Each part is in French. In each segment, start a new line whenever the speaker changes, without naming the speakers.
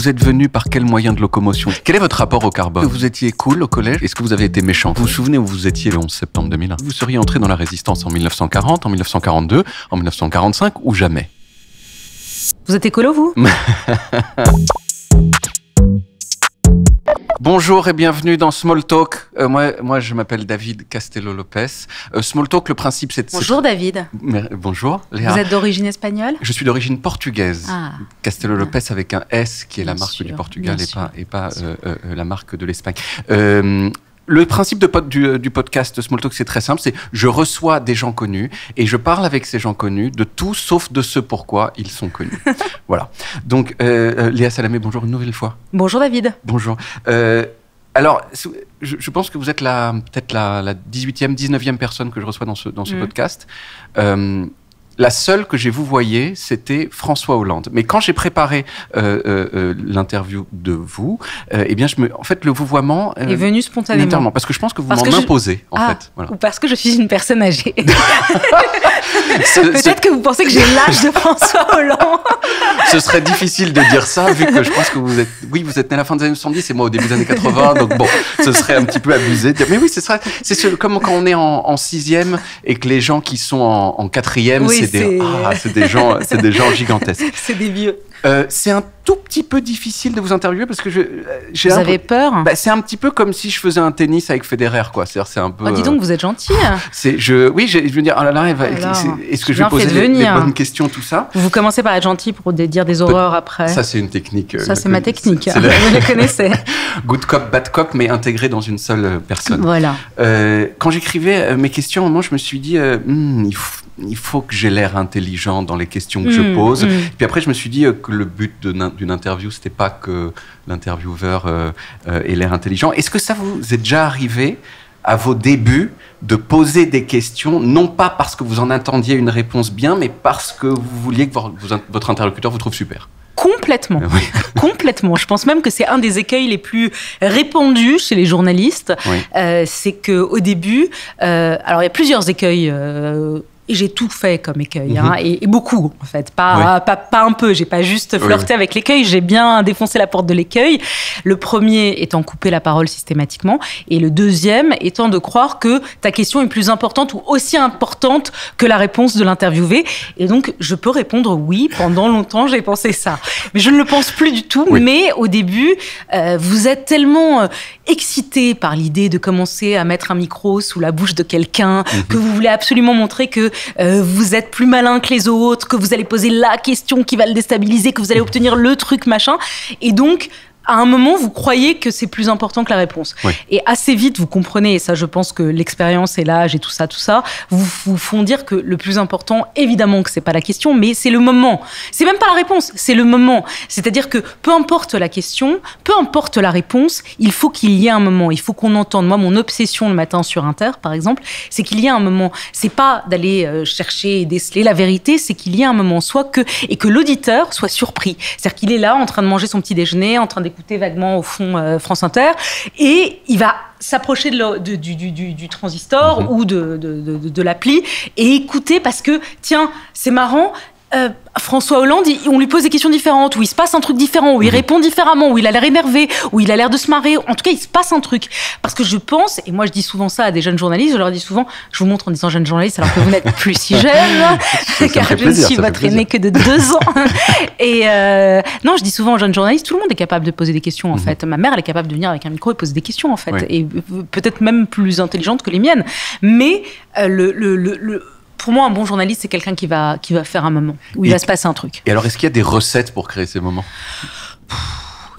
Vous êtes venu par quel moyen de locomotion? Quel est votre rapport au carbone? Vous étiez cool au collège? Est-ce que vous avez été méchant? Vous vous souvenez où vous étiez le 11 septembre 2001? Vous seriez entré dans la résistance en 1940, en 1942, en 1945 ou jamais?
Vous êtes écolo, vous?
Bonjour et bienvenue dans Small Talk. Moi, je m'appelle David Castello-Lopez. Small Talk, le principe, c'est...
Bonjour, David.
Bonjour, Léa.
Vous êtes d'origine espagnole?
Je suis d'origine portugaise.
Ah.
Castello-Lopez avec un S qui est la
Bien
marque
sûr,
du Portugal et pas
sûr.
la marque de l'Espagne. Le principe du podcast Small Talk, c'est très simple. C'est je reçois des gens connus et je parle avec ces gens connus de tout sauf de ce pourquoi ils sont connus. Voilà. Donc, Léa Salamé, bonjour une nouvelle fois.
Bonjour, David.
Bonjour. Alors, je pense que vous êtes peut-être la 18e, 19e personne que je reçois dans ce podcast. La seule que j'ai vouvoyée, c'était François Hollande. Mais quand j'ai préparé l'interview de vous, eh bien, en fait, le vouvoiement
est venu spontanément.
Parce que je pense que vous m'en imposez, en fait. Voilà.
Ou parce que je suis une personne âgée. Peut-être que vous pensez que j'ai l'âge de François Hollande.
Ce serait difficile de dire ça, vu que je pense que vous êtes né à la fin des années 70 et moi au début des années 80, donc bon, ce serait un petit peu abusé de dire. Mais oui, c'est comme quand on est en 6e et que les gens qui sont en 4e,
oui,
c'est des gens gigantesques.
C'est des vieux.
C'est un tout petit peu difficile de vous interviewer parce que
vous avez peur?
C'est un petit peu comme si je faisais un tennis avec Federer, quoi. C'est un peu.
Oh, dis donc, vous êtes gentil.
Je veux dire, oh là là, est-ce que je vais poser les bonnes questions, tout ça?
Vous commencez par être gentil pour dire des horreurs après.
Ça, c'est une technique.
Ça, c'est ma technique. Vous la connaissez.
Good cop, bad cop, mais intégré dans une seule personne.
Voilà.
Quand j'écrivais mes questions, moi, je me suis dit, il faut que j'ai l'air intelligent dans les questions que je pose. Puis après, je me suis dit que le but d'une interview, c'était pas que l'intervieweur ait l'air intelligent. Est-ce que ça vous est déjà arrivé à vos débuts de poser des questions, non pas parce que vous en attendiez une réponse bien, mais parce que vous vouliez que votre interlocuteur vous trouve super?
Complètement.
Oui.
Complètement. Je pense même que c'est un des écueils les plus répandus chez les journalistes. Oui. C'est qu'au début, alors il y a plusieurs écueils. Et j'ai tout fait comme écueil, et beaucoup en fait, pas un peu, j'ai pas juste flirté avec l'écueil, j'ai bien défoncé la porte de l'écueil. Le premier étant couper la parole systématiquement, et le deuxième étant de croire que ta question est plus importante ou aussi importante que la réponse de l'interviewé. Et donc je peux répondre oui, pendant longtemps j'ai pensé ça. Mais je ne le pense plus du tout, mais au début, vous êtes tellement excité par l'idée de commencer à mettre un micro sous la bouche de quelqu'un, que vous voulez absolument montrer que vous êtes plus malin que les autres, que vous allez poser la question qui va le déstabiliser, que vous allez obtenir le truc machin. Et donc, à un moment, vous croyez que c'est plus important que la réponse. Oui. Et assez vite, vous comprenez, et ça, je pense que l'expérience et l'âge et tout ça, vous font dire que le plus important, évidemment que c'est pas la question, mais c'est le moment. C'est même pas la réponse, c'est le moment. C'est-à-dire que peu importe la question, peu importe la réponse, il faut qu'il y ait un moment. Il faut qu'on entende. Moi, mon obsession le matin sur Inter, par exemple, c'est qu'il y ait un moment. C'est pas d'aller chercher et déceler la vérité, c'est qu'il y ait un moment, et que l'auditeur soit surpris. C'est-à-dire qu'il est là, en train de manger son petit déjeuner, en train d'écouter vaguement au fond France Inter, et il va s'approcher du transistor ou de l'appli et écouter parce que, tiens, c'est marrant, François Hollande, on lui pose des questions différentes, où il se passe un truc différent, où il répond différemment, où il a l'air énervé, où il a l'air de se marrer. En tout cas, il se passe un truc. Parce que je pense, et moi je dis souvent ça à des jeunes journalistes, je leur dis souvent, je vous montre en disant jeune journaliste alors que vous n'êtes plus si jeune, car je ne suis votre aîné que de 2 ans. Et non, je dis souvent aux jeunes journalistes, tout le monde est capable de poser des questions en fait. Ma mère, elle est capable de venir avec un micro et poser des questions en fait, et peut-être même plus intelligentes que les miennes. Mais pour moi, un bon journaliste, c'est quelqu'un qui va faire un moment, où il va se passer un truc.
Et alors, est-ce qu'il y a des recettes pour créer ces moments ?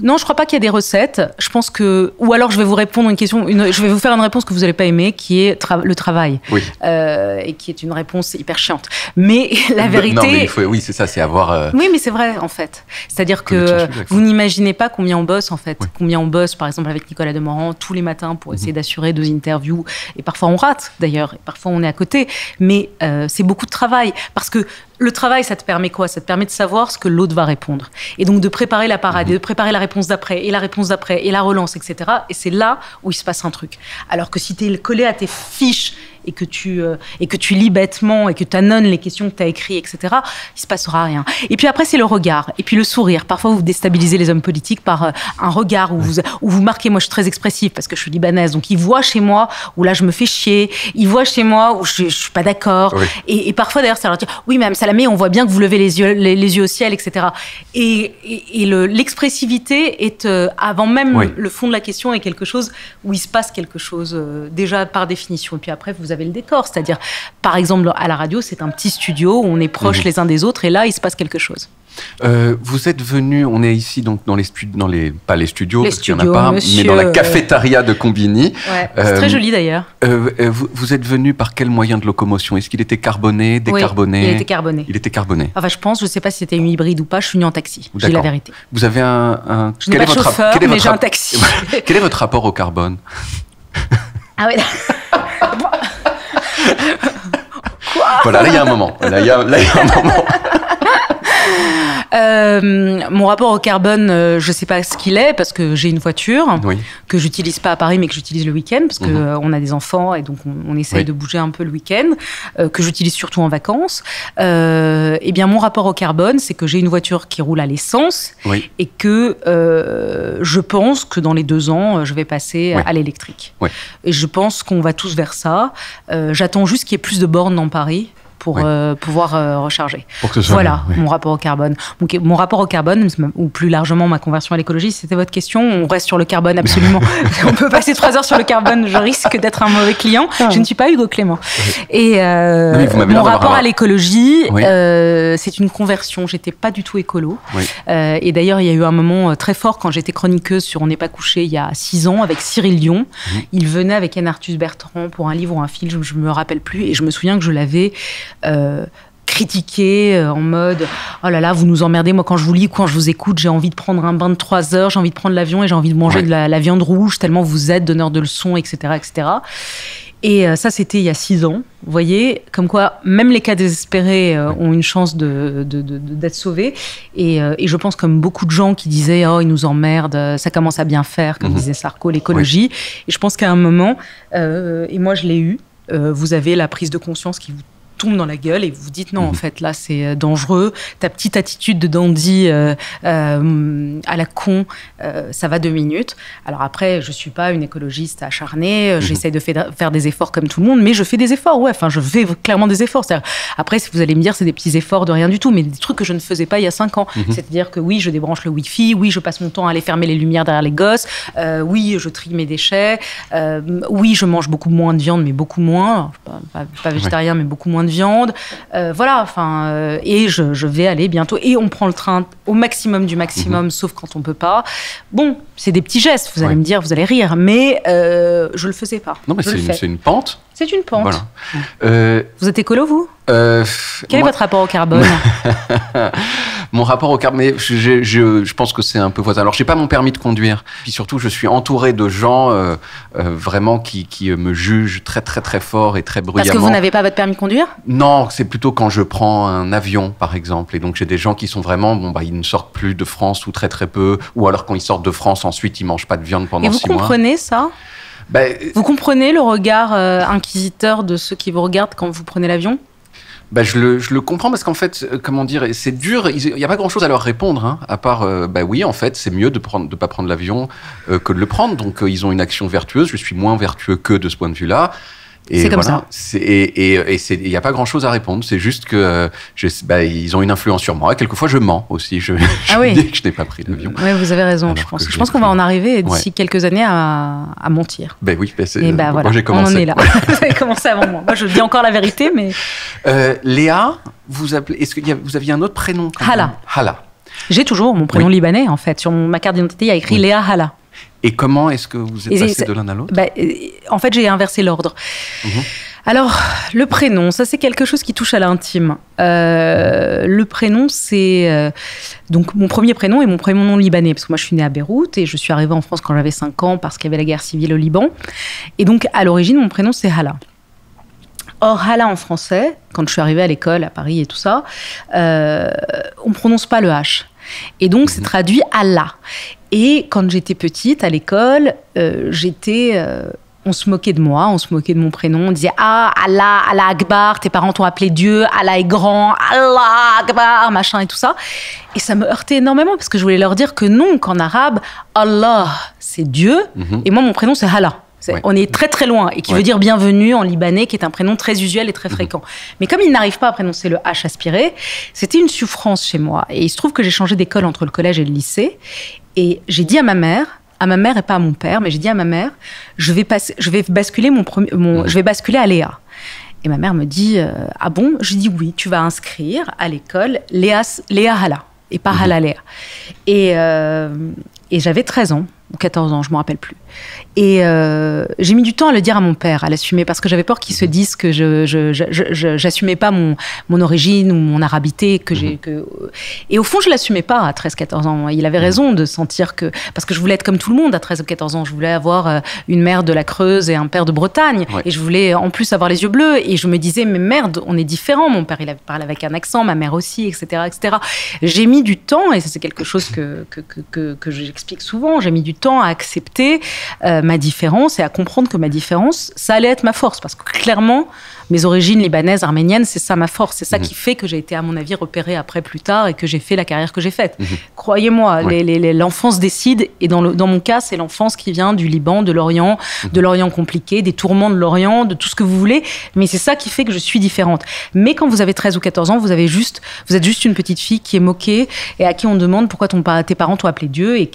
Non, je crois pas qu'il y a des recettes. Je pense que... Ou alors, je vais vous répondre une question... je vais vous faire une réponse que vous n'allez pas aimer, qui est le travail. Oui. Et qui est une réponse hyper chiante. Mais la vérité...
Non, mais oui, c'est ça, c'est avoir...
Oui, mais c'est vrai, en fait. C'est-à-dire que vous n'imaginez pas combien on bosse, en fait. Oui. Combien on bosse, par exemple, avec Nicolas Demorand, tous les matins pour essayer d'assurer 2 interviews. Et parfois, on rate, d'ailleurs. Et parfois, on est à côté. Mais c'est beaucoup de travail. Parce que le travail, ça te permet quoi ? Ça te permet de savoir ce que l'autre va répondre. Et donc, de préparer la parade, et de préparer la réponse d'après, et la réponse d'après, et la relance, etc. Et c'est là où il se passe un truc. Alors que si tu es collé à tes fiches et que tu lis bêtement et que tu annonnes les questions que tu as écrites, etc., il se passera rien. Et puis après, c'est le regard. Et puis le sourire. Parfois, vous déstabilisez les hommes politiques par un regard où vous marquez. Moi, je suis très expressive parce que je suis libanaise. Donc, ils voient chez moi où là, je me fais chier. Ils voient chez moi où je suis pas d'accord. Oui. Et parfois, d'ailleurs, ça leur dit « Oui, Mme Salamé, on voit bien que vous levez les yeux au ciel, etc. » Et l'expressivité est, avant même le fond de la question, est quelque chose où il se passe quelque chose, déjà par définition. Et puis après, vous avez le décor. C'est-à-dire, par exemple, à la radio, c'est un petit studio où on est proches les uns des autres et là, il se passe quelque chose.
Vous êtes venu, on est ici donc pas les studios, parce qu'il n'y en a pas, mais dans la cafétéria de Combini.
Ouais, c'est très joli d'ailleurs.
Vous êtes venu par quel moyen de locomotion? Est-ce qu'il était carboné, décarboné?
Oui, il était carboné.
Il était carboné.
Enfin, je ne sais pas si c'était une hybride ou pas, je suis venue en taxi, je dis la vérité.
Vous avez un...
Je n'ai pas de chauffeur, mais j'ai un taxi.
Quel est votre rapport au carbone?
Ah oui. Quoi?
Voilà, là il y a un moment. Là il y a un moment.
Mon rapport au carbone, je ne sais pas ce qu'il est parce que j'ai une voiture que j'utilise pas à Paris mais que j'utilise le week-end parce que on a des enfants et donc on essaye de bouger un peu le week-end, que j'utilise surtout en vacances. Eh bien, mon rapport au carbone, c'est que j'ai une voiture qui roule à l'essence et que je pense que dans les 2 ans, je vais passer à l'électrique. Et je pense qu'on va tous vers ça. J'attends juste qu'il y ait plus de bornes dans Paris pour pouvoir recharger. Voilà mon rapport au carbone. Donc, mon rapport au carbone, ou plus largement ma conversion à l'écologie, c'était votre question. On reste sur le carbone, absolument. On peut passer 3 heures sur le carbone, je risque d'être un mauvais client. Je ne suis pas Hugo Clément. Et mon rapport à l'écologie, c'est une conversion. J'étais pas du tout écolo. Et d'ailleurs, il y a eu un moment très fort quand j'étais chroniqueuse sur On n'est pas couché il y a 6 ans avec Cyril Dion. Il venait avec Yann Arthus Bertrand pour un livre ou un film, je me rappelle plus. Et je me souviens que je l'avais critiqué en mode oh là là, vous nous emmerdez. Moi, quand je vous lis, quand je vous écoute, j'ai envie de prendre un bain de 3 heures, j'ai envie de prendre l'avion et j'ai envie de manger de la viande rouge tellement vous êtes donneur de leçons, etc., etc. Et ça, c'était il y a 6 ans. Vous voyez, comme quoi même les cas désespérés ont une chance d'être sauvés. Et je pense comme beaucoup de gens qui disaient « Oh, ils nous emmerdent, ça commence à bien faire », comme disait Sarko, l'écologie. Et je pense qu'à un moment, et moi je l'ai eu, vous avez la prise de conscience qui vous tombe dans la gueule et vous vous dites non, en fait, là, c'est dangereux. Ta petite attitude de dandy à la con, ça va 2 minutes. Alors après, je suis pas une écologiste acharnée. J'essaie de faire des efforts comme tout le monde, mais je fais des efforts, Enfin, je fais clairement des efforts. Après, si vous allez me dire, c'est des petits efforts de rien du tout, mais des trucs que je ne faisais pas il y a 5 ans. C'est-à-dire que oui, je débranche le Wi-Fi, oui, je passe mon temps à aller fermer les lumières derrière les gosses, oui, je trie mes déchets, oui, je mange beaucoup moins de viande, mais beaucoup moins. Pas végétarien, mais beaucoup moins de viande, voilà, enfin, et je vais aller bientôt, et on prend le train au maximum du maximum, sauf quand on peut pas. Bon, c'est des petits gestes, vous allez me dire, vous allez rire, mais je le faisais pas.
Non, mais c'est une pente.
C'est une pente.
Voilà.
Vous êtes écolo, vous? Quel est votre rapport au carbone?
Mon rapport au carbone, je pense que c'est un peu voisin. Alors, j'ai pas mon permis de conduire. Puis surtout, je suis entouré de gens vraiment qui me jugent très, très, très fort et très bruyamment.
Parce que vous n'avez pas votre permis de conduire?
Non, c'est plutôt quand je prends un avion, par exemple. Et donc, j'ai des gens qui sont vraiment, ils ne sortent plus de France ou très, très peu. Ou alors, quand ils sortent de France, ensuite, ils mangent pas de viande pendant 6 mois.
Et vous comprenez ça? Vous comprenez le regard inquisiteur de ceux qui vous regardent quand vous prenez l'avion?
Je le comprends parce qu'en fait, comment dire, c'est dur, il n'y a pas grand-chose à leur répondre, à part, oui, en fait, c'est mieux de pas prendre l'avion que de le prendre. Donc, ils ont une action vertueuse, je suis moins vertueux qu'eux de ce point de vue-là.
C'est comme ça.
Et il n'y a pas grand-chose à répondre. C'est juste que ils ont une influence sur moi. Et quelquefois, je mens aussi. Je dis que je n'ai pas pris l'avion.
Oui, vous avez raison, je pense. Je pense qu'on va en arriver d'ici quelques années à mentir.
Oui,
voilà,
moi, j'ai commencé.
On en est là. Vous avez commencé avant moi. Moi, je dis encore la vérité, mais...
Léa, est-ce que vous aviez un autre prénom?
Hala.
Hala.
J'ai toujours mon prénom libanais, en fait. Sur ma carte d'identité, il y a écrit Léa Hala.
Et comment est-ce que vous êtes passé de l'un à l'autre?
En fait, j'ai inversé l'ordre. Alors, le prénom, ça c'est quelque chose qui touche à l'intime. Le prénom, c'est donc mon premier prénom et mon prénom libanais, parce que moi je suis née à Beyrouth et je suis arrivée en France quand j'avais 5 ans parce qu'il y avait la guerre civile au Liban. Et donc, à l'origine, mon prénom c'est Hala. Or, Hala en français, quand je suis arrivée à l'école à Paris et tout ça, on ne prononce pas le H. Et donc, c'est traduit Allah. Et quand j'étais petite, à l'école, j'étais on se moquait de moi, on se moquait de mon prénom. On disait « Ah, Allah, Allah Akbar, tes parents t'ont appelé Dieu, Allah est grand, Allah Akbar, machin et tout ça. » Et ça me heurtait énormément parce que je voulais leur dire que non, qu'en arabe, Allah, c'est Dieu. Et moi, mon prénom, c'est Hala. On est très très loin et qui veut dire bienvenue en libanais, qui est un prénom très usuel et très fréquent. Mais comme il n'arrive pas à prononcer le H aspiré, c'était une souffrance chez moi. Et il se trouve que j'ai changé d'école entre le collège et le lycée. Et j'ai dit à ma mère et pas à mon père, mais j'ai dit à ma mère, je vais basculer je vais basculer à Léa. Et ma mère me dit, ah bon? Je dis oui, tu vas inscrire à l'école Léa Hala et pas Hala Léa. Et j'avais 13 ans. Ou 14 ans, je ne me rappelle plus. Et j'ai mis du temps à le dire à mon père, à l'assumer, parce que j'avais peur qu'il se dise que je n'assumais pas mon origine ou mon arabité. Et au fond, je ne l'assumais pas à 13-14 ans. Il avait raison de sentir que... Parce que je voulais être comme tout le monde à 13 ou 14 ans. Je voulais avoir une mère de la Creuse et un père de Bretagne. Ouais. Et je voulais en plus avoir les yeux bleus. Et je me disais, mais merde, on est différents. Mon père, il parlait avec un accent, ma mère aussi, etc. etc. J'ai mis du temps, et ça, c'est quelque chose que j'explique souvent, j'ai mis du temps à accepter ma différence et à comprendre que ma différence, ça allait être ma force. Parce que clairement, mes origines libanaises, arméniennes, c'est ça ma force. C'est ça qui fait que j'ai été, à mon avis, repérée après plus tard et que j'ai fait la carrière que j'ai faite. Croyez-moi, l'enfance décide. Et dans mon cas, c'est l'enfance qui vient du Liban, de l'Orient compliqué, des tourments de l'Orient, de tout ce que vous voulez. Mais c'est ça qui fait que je suis différente. Mais quand vous avez 13 ou 14 ans, vous êtes juste une petite fille qui est moquée et à qui on demande pourquoi tes parents t'ont appelé Dieu et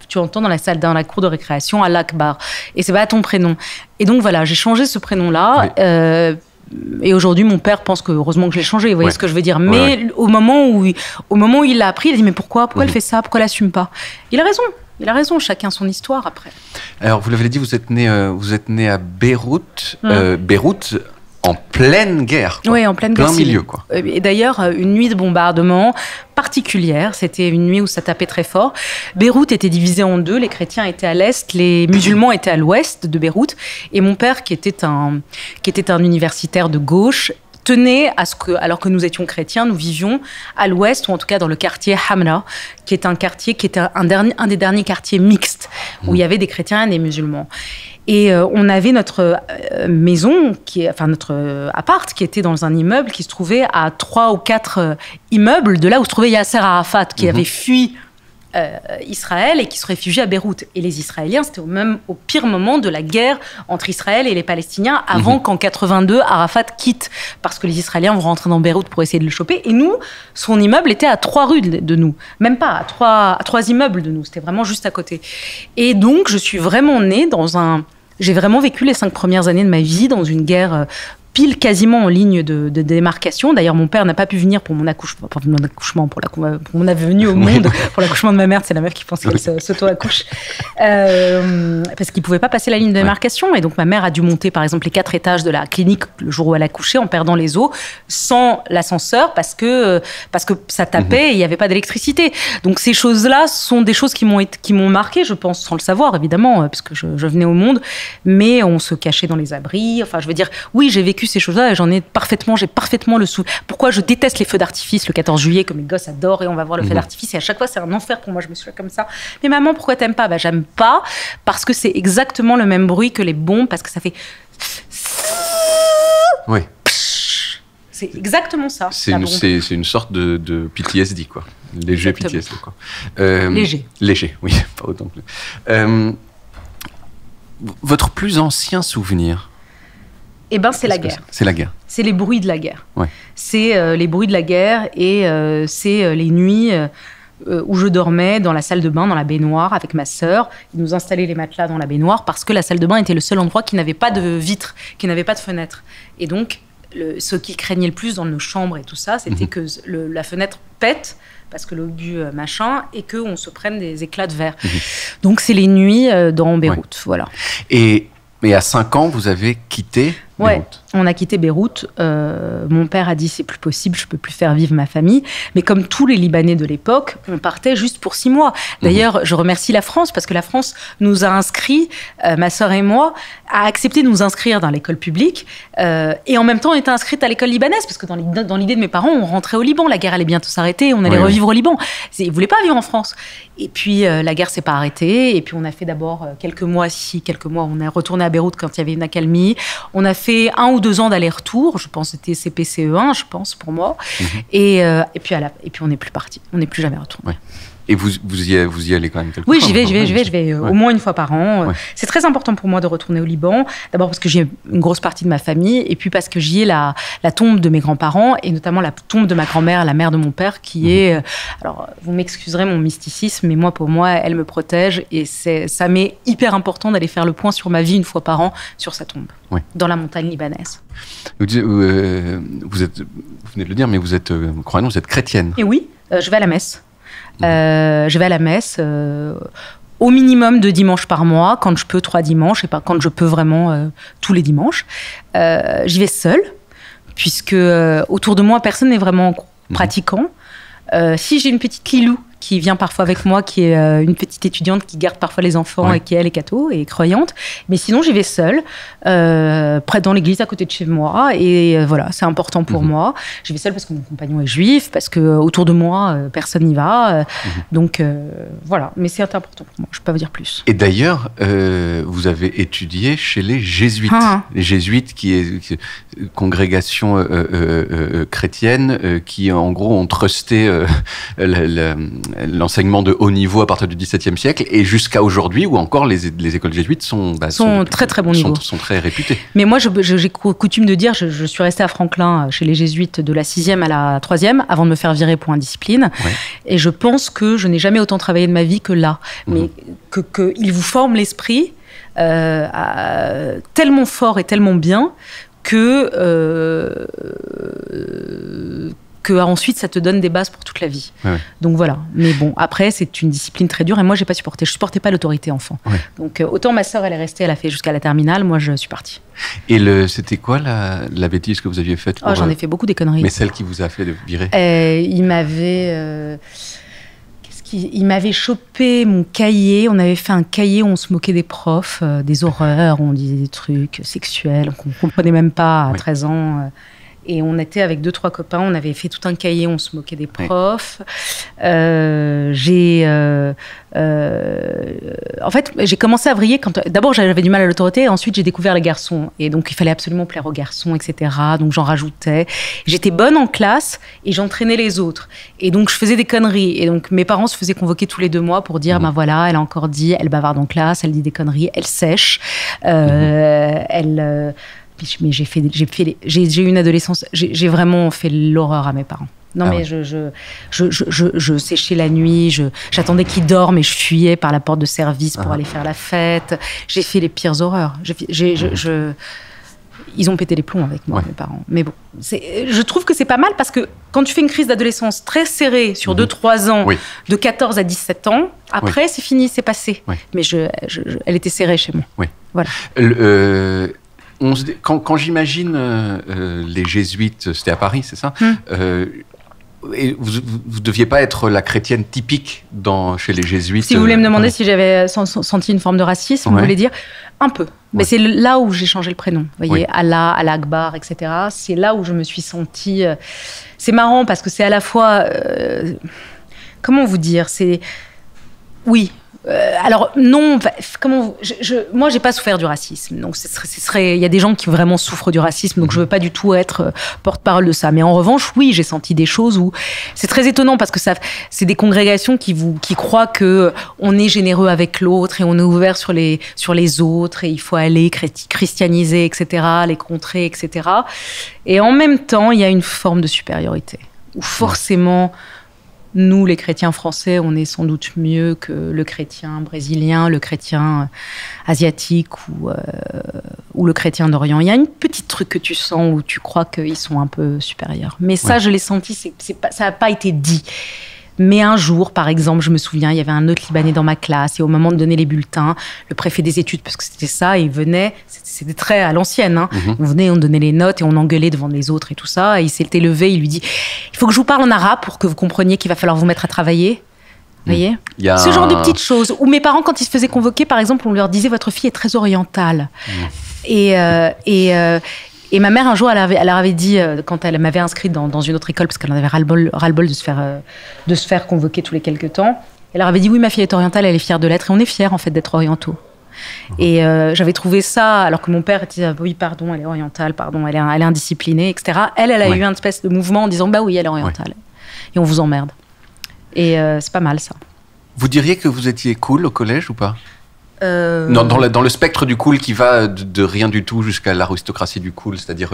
tu entends dans la cour de récréation Allah Akbar. Et c'est pas ton prénom. Et donc voilà, j'ai changé ce prénom-là. Oui. Et aujourd'hui, mon père pense que heureusement que je l'ai changé. Vous voyez ce que je veux dire. Mais au moment où il l'a appris, il a dit mais pourquoi elle fait ça? Pourquoi elle l'assume pas? Il a raison. Chacun son histoire après.
Alors vous l'avez dit, vous êtes né à Beyrouth. Beyrouth. En pleine guerre, quoi.
Oui, en pleine guerre.
Plein milieu, quoi.
Et d'ailleurs, une nuit de bombardement particulière. C'était une nuit où ça tapait très fort. Beyrouth était divisée en deux. Les chrétiens étaient à l'est, les musulmans étaient à l'ouest de Beyrouth. Et mon père, qui était un universitaire de gauche, tenait à ce que, alors que nous étions chrétiens, nous vivions à l'ouest, ou en tout cas dans le quartier Hamra, qui est un quartier qui était un des derniers quartiers mixtes, où il y avait des chrétiens et des musulmans. Et on avait notre maison, notre appart, qui était dans un immeuble qui se trouvait à 3 ou 4 immeubles de là où se trouvait Yasser Arafat, qui avait fui Israël et qui se réfugiait à Beyrouth. Et les Israéliens, c'était au pire moment de la guerre entre Israël et les Palestiniens, avant qu'en 82, Arafat quitte, parce que les Israéliens vont rentrer dans Beyrouth pour essayer de le choper. Et nous, son immeuble était à 3 rues de nous, même pas, à 3 immeubles de nous, c'était vraiment juste à côté. Et donc, je suis vraiment née j'ai vraiment vécu les 5 premières années de ma vie dans une guerre pile quasiment en ligne de démarcation. D'ailleurs, mon père n'a pas pu venir pour mon accouchement, pour mon venue au monde, pour l'accouchement de ma mère. C'est la meuf qui pense qu'elle s'auto-accouche. Parce qu'il ne pouvait pas passer la ligne de démarcation. Et donc, ma mère a dû monter, par exemple, les 4 étages de la clinique le jour où elle a accouché, en perdant les os, sans l'ascenseur, parce que ça tapait et il n'y avait pas d'électricité. Donc, ces choses-là sont des choses qui m'ont marqué, je pense, sans le savoir, évidemment, puisque je venais au monde. Mais on se cachait dans les abris. Enfin, je veux dire, oui, j'ai vécu ces choses-là et j'ai parfaitement le souvenir. Pourquoi je déteste les feux d'artifice le 14 juillet, que mes gosses adorent et on va voir le feu d'artifice et à chaque fois c'est un enfer pour moi, je me suis comme ça. Mais maman, pourquoi t'aimes pas? J'aime pas parce que c'est exactement le même bruit que les bombes, parce que ça fait...
Oui.
C'est exactement ça.
C'est une sorte de PTSD, quoi. Léger PTSD, quoi. Léger, oui, pas autant que... votre plus ancien souvenir?
Eh ben, c'est la guerre.
C'est la guerre.
C'est les bruits de la guerre.
Ouais.
C'est les bruits de la guerre et c'est les nuits où je dormais dans la salle de bain, dans la baignoire avec ma sœur. Ils nous installaient les matelas dans la baignoire parce que la salle de bain était le seul endroit qui n'avait pas de vitres, qui n'avait pas de fenêtre. Et donc, ce qu'ils craignaient le plus dans nos chambres et tout ça, c'était que la fenêtre pète parce que l'obus machin, et qu'on se prenne des éclats de verre. Donc, c'est les nuits dans Beyrouth, voilà.
Et à 5 ans, vous avez quitté Beyrouth.
on a quitté Beyrouth. Mon père a dit c'est plus possible, je peux plus faire vivre ma famille. Mais comme tous les Libanais de l'époque, on partait juste pour 6 mois. D'ailleurs, je remercie la France parce que la France nous a inscrits, ma sœur et moi, a accepté de nous inscrire dans l'école publique. Et en même temps, on était inscrite à l'école libanaise parce que dans l'idée de mes parents, on rentrait au Liban. La guerre allait bientôt s'arrêter, on allait revivre au Liban. Ils voulaient pas vivre en France. Et puis la guerre s'est pas arrêtée. Et puis on a fait d'abord quelques mois. On est retourné à Beyrouth quand il y avait une accalmie. On a fait 1 ou 2 ans d'aller-retour. Je pense que c'était CPCE1, je pense, pour moi. Et puis on n'est plus parti. On n'est plus jamais retourné.
Ouais. Et vous y allez quand même quelquefois?
Oui, j'y vais au moins 1 fois par an. C'est très important pour moi de retourner au Liban. D'abord parce que j'y ai une grosse partie de ma famille, et puis parce que j'y ai la tombe de mes grands-parents, et notamment la tombe de ma grand-mère, la mère de mon père, qui est... Alors, vous m'excuserez mon mysticisme, mais pour moi, elle me protège, et ça m'est hyper important d'aller faire le point sur ma vie 1 fois par an sur sa tombe, dans la montagne libanaise.
Vous venez de le dire, mais vous êtes croyante, vous êtes chrétienne.
Et oui, je vais à la messe. Je vais à la messe au minimum 2 dimanches par mois, quand je peux 3 dimanches, et pas quand je peux vraiment tous les dimanches. J'y vais seule, puisque autour de moi, personne n'est vraiment pratiquant. Si j'ai une petite Lilou qui vient parfois avec moi, qui est une petite étudiante qui garde parfois les enfants et qui, elle, est catho et croyante. Mais sinon, j'y vais seule, près dans l'église à côté de chez moi. Et voilà, c'est important pour moi. J'y vais seule parce que mon compagnon est juif, parce que autour de moi, personne n'y va. Donc voilà, mais c'est important pour moi, je peux pas vous dire plus.
Et d'ailleurs, vous avez étudié chez les jésuites. Les jésuites, qui est une congrégation chrétienne qui, en gros, ont trusté l'enseignement de haut niveau à partir du XVIIe siècle et jusqu'à aujourd'hui, où encore les écoles jésuites sont
très très bon niveau,
sont très réputées.
Mais moi, j'ai coutume de dire, je suis restée à Franklin chez les jésuites de la 6e à la 3e avant de me faire virer pour indiscipline. Et je pense que je n'ai jamais autant travaillé de ma vie que là. Mais qu'ils vous forment l'esprit tellement fort et tellement bien que ensuite ça te donne des bases pour toute la vie. Donc voilà. Mais bon, après c'est une discipline très dure, et moi j'ai pas supporté. Je supportais pas l'autorité enfant. Donc autant ma sœur, elle est restée, elle a fait jusqu'à la terminale, moi je suis partie.
Et c'était quoi la bêtise que vous aviez faite
J'en ai fait beaucoup, des conneries.
Mais celle qui vous a fait virer?
Il m'avait chopé mon cahier. On avait fait un cahier où on se moquait des profs, des horreurs, où on disait des trucs sexuels qu'on ne comprenait même pas à 13 ans. Et on était avec 2-3 copains, on avait fait tout un cahier, on se moquait des profs. En fait, j'ai commencé à vriller d'abord j'avais du mal à l'autorité, et ensuite j'ai découvert les garçons. Et donc il fallait absolument plaire aux garçons, etc. Donc j'en rajoutais. J'étais bonne en classe et j'entraînais les autres. Et donc je faisais des conneries. Et donc mes parents se faisaient convoquer tous les 2 mois pour dire, ben voilà, elle a encore dit, elle bavarde en classe, elle dit des conneries, elle sèche, mais j'ai eu une adolescence, j'ai vraiment fait l'horreur à mes parents. Non, mais je séchais la nuit, j'attendais qu'ils dorment et je fuyais par la porte de service pour aller faire la fête. J'ai fait les pires horreurs. Ils ont pété les plombs avec moi, mes parents. Mais bon, je trouve que c'est pas mal, parce que quand tu fais une crise d'adolescence très serrée sur 2-3 ans, de 14 à 17 ans, après c'est fini, c'est passé. Mais elle était serrée chez moi. Voilà.
Quand j'imagine les jésuites, c'était à Paris, c'est ça? Et vous ne deviez pas être la chrétienne typique chez les jésuites.
Si vous voulez me demander si j'avais senti une forme de racisme, vous voulez dire un peu. Mais c'est là où j'ai changé le prénom. Vous voyez, Allah, Allah Akbar, etc. C'est là où je me suis sentie... C'est marrant parce que c'est à la fois... comment vous dire? Oui. Alors non, moi j'ai pas souffert du racisme, donc il y a des gens qui vraiment souffrent du racisme, donc je veux pas du tout être porte-parole de ça. Mais en revanche, oui, j'ai senti des choses où c'est très étonnant, parce que c'est des congrégations qui croient que on est généreux avec l'autre et on est ouvert sur les autres et il faut aller christianiser, etc., les contrer, etc. Et en même temps, il y a une forme de supériorité où forcément nous, les chrétiens français, on est sans doute mieux que le chrétien brésilien, le chrétien asiatique ou le chrétien d'Orient. Il y a une petite truc que tu sens où tu crois qu'ils sont un peu supérieurs. Mais ça, je l'ai senti, ça n'a pas été dit. Mais un jour, par exemple, je me souviens, il y avait un autre Libanais dans ma classe et au moment de donner les bulletins, le préfet des études, parce que c'était ça, il venait, c'était très à l'ancienne, hein. On venait, on donnait les notes et on engueulait devant les autres et tout ça. Et il s'était levé, il lui dit « Il faut que je vous parle en arabe pour que vous compreniez qu'il va falloir vous mettre à travailler. » Vous voyez ? Ce genre de petites choses. Ou mes parents, quand ils se faisaient convoquer, par exemple, on leur disait « Votre fille est très orientale. » Et ma mère, un jour, elle leur avait dit, quand elle m'avait inscrite dans une autre école, parce qu'elle en avait ras-le-bol de se faire convoquer tous les quelques temps, elle leur avait dit, oui, ma fille est orientale, elle est fière de l'être, et on est fiers, en fait, d'être orientaux. Et j'avais trouvé ça, alors que mon père disait, oui, pardon, elle est orientale, pardon, elle est indisciplinée, etc. Elle a eu une espèce de mouvement en disant, bah oui, elle est orientale. Et on vous emmerde. Et c'est pas mal, ça.
Vous diriez que vous étiez cool au collège ou pas ? Non, dans le spectre du cool qui va de rien du tout jusqu'à l'aristocratie du cool, c'est-à-dire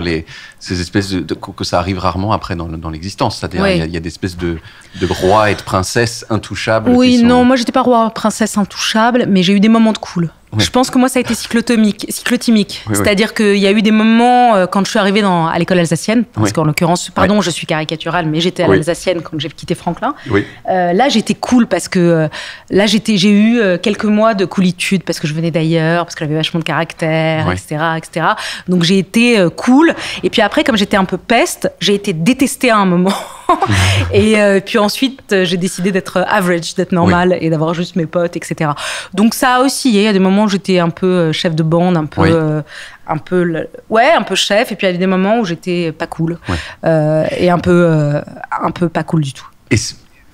ces espèces que ça arrive rarement après dans l'existence, c'est-à-dire il y a des espèces de rois et de princesses intouchables.
Oui, non, moi j'étais pas roi princesse intouchable, mais j'ai eu des moments de cool. Oui. Je pense que moi ça a été cyclotimique, c'est-à-dire qu'il y a eu des moments quand je suis arrivée à l'école alsacienne, parce qu'en l'occurrence, pardon, je suis caricaturale, mais j'étais à l'alsacienne quand j'ai quitté Franklin. Là j'étais cool parce que j'ai eu quelques mois de coolitude parce que je venais d'ailleurs, parce que j'avais vachement de caractère, etc. Donc j'ai été cool. Et puis après, comme j'étais un peu peste, j'ai été détestée à un moment. Et puis ensuite, j'ai décidé d'être average, d'être normale et d'avoir juste mes potes, etc. Donc ça a aussi, il y a des moments où j'étais un peu chef de bande, un peu chef. Et puis il y a des moments où j'étais pas cool et un peu pas cool du tout.
Et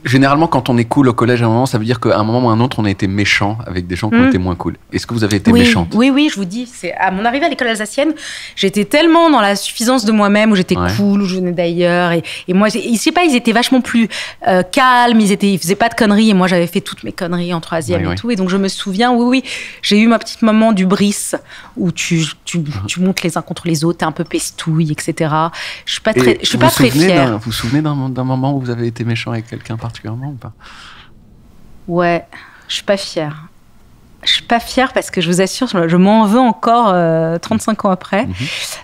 généralement, quand on est cool au collège à un moment, ça veut dire qu'à un moment ou à un autre, on a été méchant avec des gens qui ont été moins cool. Est-ce que vous avez été méchante ?
Oui, je vous dis. À mon arrivée à l'école alsacienne, j'étais tellement dans la suffisance de moi-même, où j'étais cool, où je venais d'ailleurs. Et moi, je sais pas, ils étaient vachement plus calmes, ils faisaient pas de conneries. Et moi, j'avais fait toutes mes conneries en troisième et tout. Et donc, je me souviens, j'ai eu ma petite moment du bris, où tu montes les uns contre les autres, t'es un peu pestouille, etc. Je suis pas très fière.
Vous vous souvenez d'un moment où vous avez été méchant avec quelqu'un particulièrement ou pas ?
Ouais, je suis pas fière. Je suis pas fière parce que je vous assure, je m'en veux encore 35 ans après.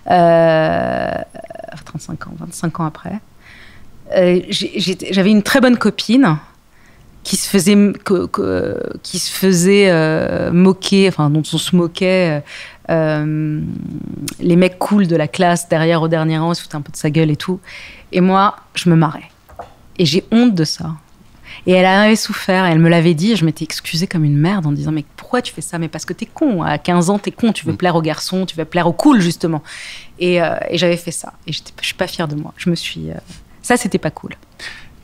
25 ans après. J'avais une très bonne copine qui se faisait moquer, enfin dont on se moquait. Les mecs cool de la classe derrière au dernier rang, ils se foutaient un peu de sa gueule et tout. Et moi, je me marrais. Et j'ai honte de ça. Et elle en avait souffert, elle me l'avait dit, et je m'étais excusée comme une merde en disant « Mais pourquoi tu fais ça ? Mais parce que t'es con, à 15 ans, t'es con, tu veux plaire aux garçons, tu veux plaire aux cool, justement. » Et j'avais fait ça. Et je suis pas fière de moi. Ça, c'était pas cool.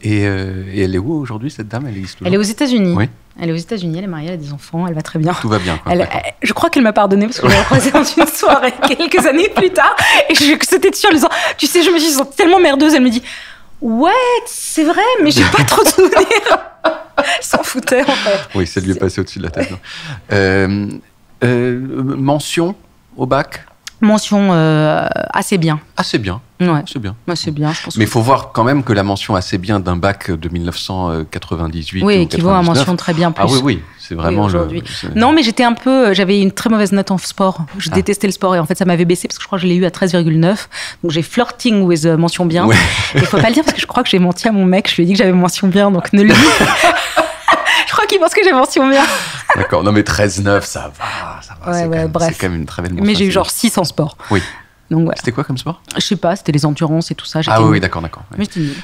Et elle est où aujourd'hui, cette dame ?
Elle est aux États-Unis.
Oui.
Elle est aux États-Unis, elle est mariée, elle a des enfants, elle va très bien.
Tout va bien, quoi.
Je crois qu'elle m'a pardonné parce que je l'ai croisée dans une soirée quelques années plus tard. Et c'était sûre, en disant « Tu sais, je me suis sentie tellement merdeuse. » Elle me dit « Ouais, c'est vrai, mais j'ai pas trop de souvenirs. » Elle s'en foutait, en fait.
Oui, ça lui est passé au-dessus de la tête. Mention au bac ?
Mention assez bien.
Assez bien.
Ouais.
C'est bien.
Ouais, c'est bien, je pense.
Mais il faut voir quand même que la mention assez bien d'un bac de 1998
oui, équivaut à mention très bien plus.
Ah oui, c'est vraiment
aujourd'hui. Non, mais j'avais une très mauvaise note en sport. Je détestais le sport et en fait ça m'avait baissé parce que je crois que je l'ai eu à 13,9. Donc j'ai flirting with mention bien. Ouais. Il faut pas le dire parce que je crois que j'ai menti à mon mec. Je lui ai dit que j'avais mention bien, donc ne le dis pas. Je crois qu'il pense que j'ai mention bien.
D'accord. Non, mais 13,9, ça va.
Ouais, bref.
C'est quand même une très belle mention.
Mais j'ai eu genre 6 en sport.
Oui.
Donc, voilà.
C'était quoi comme sport ?
Je sais pas, c'était les endurances et tout ça.
Ah oui, d'accord.
Mais j'étais nulle.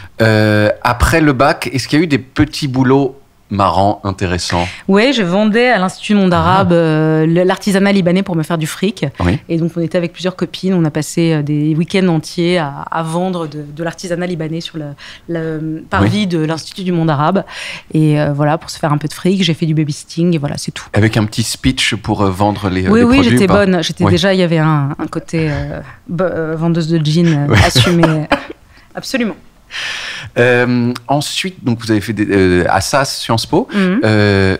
Après le bac, est-ce qu'il y a eu des petits boulots marrants, intéressants ?
Oui, je vendais à l'Institut Monde Arabe l'artisanat libanais pour me faire du fric. Oui. Et donc, on était avec plusieurs copines. On a passé des week-ends entiers à vendre de l'artisanat libanais sur le parvis de l'Institut du Monde Arabe. Et voilà, pour se faire un peu de fric. J'ai fait du babysitting et voilà, c'est tout.
Avec un petit speech pour vendre les produits ?
Oui, j'étais bonne. Déjà, il y avait un côté vendeuse de jeans assumé. Absolument.
Ensuite, donc vous avez fait à SAS, Sciences Po. Vous